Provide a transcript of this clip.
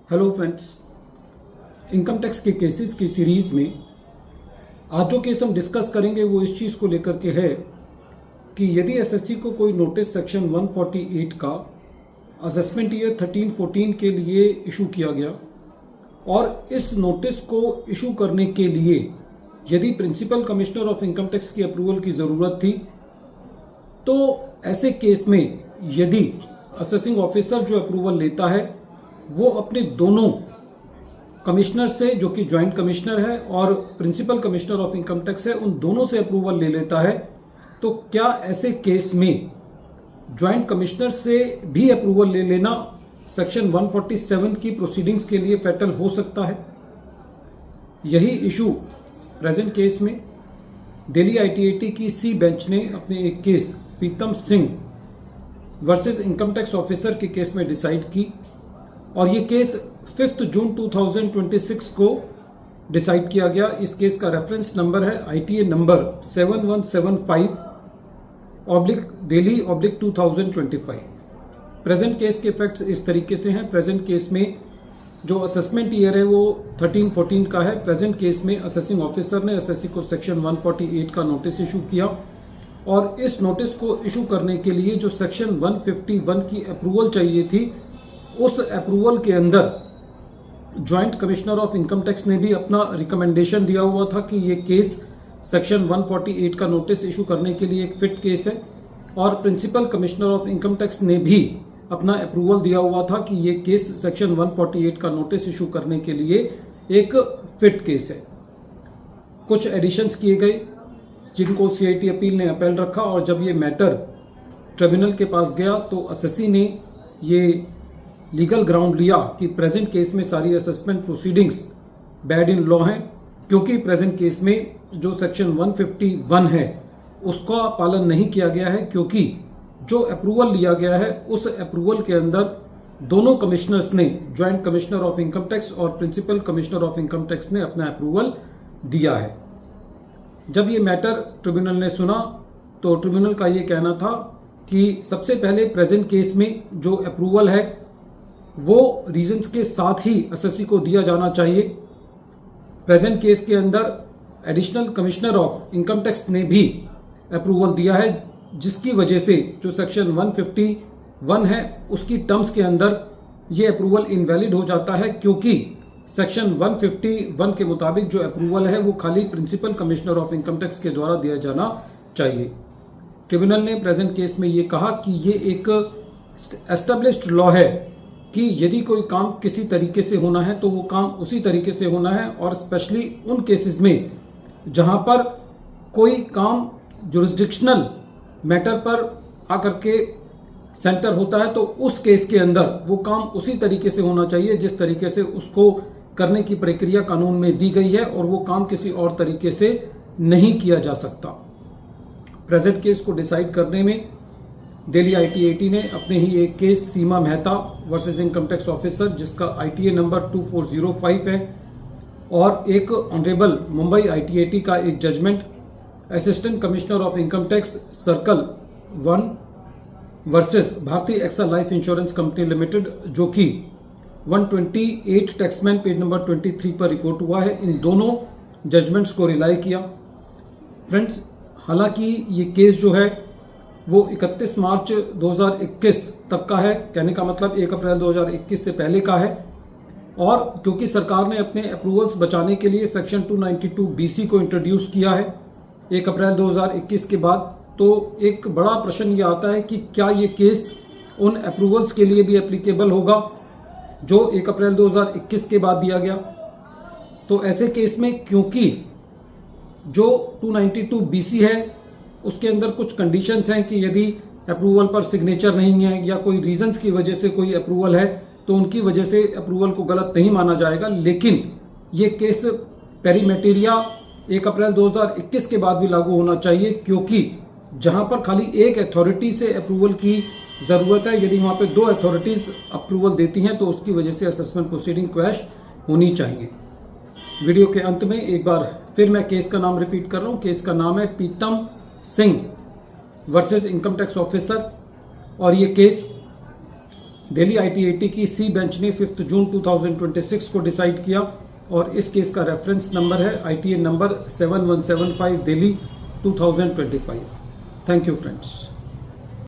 Hello friends, income tax के cases की series में आज जो केस हम डिस्कस करेंगे वो इस चीज़ को लेकर के है कि यदि एसएससी को कोई नोटिस सेक्शन 148 का असेसमेंट ईयर 13-14 के लिए इशू किया गया और इस नोटिस को इशू करने के लिए यदि principal commissioner of income tax की अप्रूवल की ज़रूरत थी, तो ऐसे केस में यदि असेसिंग ऑफिसर जो अप्रूवल लेता है वो अपने दोनों कमिश्नर से, जो कि ज्वाइंट कमिश्नर है और principal commissioner of income tax है, उन दोनों से अप्रूवल ले लेता है, तो क्या ऐसे केस में ज्वाइंट कमिश्नर से भी अप्रूवल ले लेना सेक्शन 147 की प्रोसीडिंग्स के लिए फैटल हो सकता है? यही इशू प्रेजेंट केस में दिल्ली आईटीएटी की सी बेंच ने अपने एक case Pritam Singh versus income tax officer के केस में डिसाइड की और ये केस 5 जून 2026 को डिसाइड किया गया। इस केस का रेफरेंस नंबर है आईटीए नंबर 7175/दिल्ली/2025। प्रेजेंट केस के फैक्ट्स इस तरीके से हैं। प्रेजेंट केस में जो असेसमेंट ईयर है वो 13-14 का है। प्रेजेंट केस में असेसिंग ऑफिसर ने एसएससी को सेक्शन 148 का नोटिस इशू किया और इस नोटिस को इशू करने के लिए जो सेक्शन 151 की अप्रूवल चाहिए थी, उस अप्रूवल के अंदर joint commissioner of income tax ने भी अपना रिकमेंडेशन दिया हुआ था कि ये केस सेक्शन 148 का नोटिस इशू करने के लिए एक फिट केस है और principal commissioner of income tax ने भी अपना अप्रूवल दिया हुआ था कि ये केस सेक्शन 148 का नोटिस इशू करने के लिए एक फिट केस है। कुछ एडिशंस किए गए जिनको सीआईटी अपील ने अपील रखा और जब ये मैटर ट्रिब्यूनल के पास गया तो एसएससी ने ये लीगल ग्राउंड लिया कि प्रेजेंट केस में सारी assessment proceedings bad in law हैं, क्योंकि प्रेजेंट केस में जो सेक्शन 151 है उसका पालन नहीं किया गया है, क्योंकि जो अप्रूवल लिया गया है उस अप्रूवल के अंदर दोनों कमिश्नर्स ने, joint commissioner of income tax और principal commissioner of income tax ने अपना अप्रूवल दिया है। जब ये मैटर ट्रिब्यूनल ने सुना तो ट्रिब्यूनल का ये कहना था कि सबसे पहले प्रेजेंट केस में जो अप्रूवल है वो रीजंस के साथ ही एसएससी को दिया जाना चाहिए। प्रेजेंट केस के अंदर additional commissioner of income tax ने भी अप्रूवल दिया है, जिसकी वजह से जो सेक्शन 151 है उसकी टर्म्स के अंदर ये अप्रूवल इनवैलिड हो जाता है, क्योंकि सेक्शन 151 के मुताबिक जो अप्रूवल है वो खाली principal commissioner of income tax के द्वारा दिया जाना चाहिए। ट्रिब्यूनल ने प्रेजेंट केस में ये कहा कि ये एक एस्टेब्लिश्ड लॉ है कि यदि कोई काम किसी तरीके से होना है तो वो काम उसी तरीके से होना है, और स्पेशली उन केसेस में जहां पर कोई काम जुरिस्डिक्शनल मैटर पर आकर के सेंटर होता है तो उस केस के अंदर वो काम उसी तरीके से होना चाहिए जिस तरीके से उसको करने की प्रक्रिया कानून में दी गई है, और वो काम किसी और तरीके से नहीं किया जा सकता। प्रेजेंट केस को डिसाइड करने में दिल्ली आईटीएटी ने अपने ही एक case Seema Mehta versus income tax officer, जिसका आईटीए नंबर 2405 है, और एक ऑनरेबल मुंबई आईटीएटी का एक judgement assistant commissioner of income tax circle 1 versus Bharti AXA life insurance company limited, जो कि 128 टैक्समैन पेज नंबर 23 पर रिपोर्ट हुआ है, इन दोनों जजमेंट्स को रिलाई किया। फ्रेंड्स, हालांकि ये केस जो है वो 31 मार्च 2021 तक का है, कहने का मतलब 1 अप्रैल 2021 से पहले का है, और क्योंकि सरकार ने अपने अप्रूवल्स बचाने के लिए सेक्शन 292 BC को इंट्रोड्यूस किया है 1 अप्रैल 2021 के बाद, तो एक बड़ा प्रश्न ये आता है कि क्या ये केस उन अप्रूवल्स के लिए भी एप्लीकेबल होगा जो 1 अप्रैल 2021 के बाद दिया गया। तो ऐसे केस में, क्योंकि जो 292 BC है उसके अंदर कुछ कंडीशंस हैं कि यदि अप्रूवल पर सिग्नेचर नहीं है या कोई रीजंस की वजह से कोई अप्रूवल है तो उनकी वजह से अप्रूवल को गलत नहीं माना जाएगा, लेकिन ये केस पेरीमेटेरिया 1 अप्रैल 2021 के बाद भी लागू होना चाहिए, क्योंकि जहां पर खाली एक अथॉरिटी से अप्रूवल की जरूरत है, यदि वहां पे 2 अथॉरिटीज अप्रूवल देती हैं तो उसकी वजह से असेसमेंट प्रोसीडिंग क्रैश होनी चाहिए। वीडियो के अंत में एक बार फिर मैं केस का नाम रिपीट कर रहा हूं। केस का नाम है Pritam Singh versus income tax officer, और ये केस दिल्ली ITAT की सी बेंच ने 5 जून 2026 को डिसाइड किया और इस केस का रेफरेंस नंबर है ITA number 7175 Delhi 2025। Thank you friends.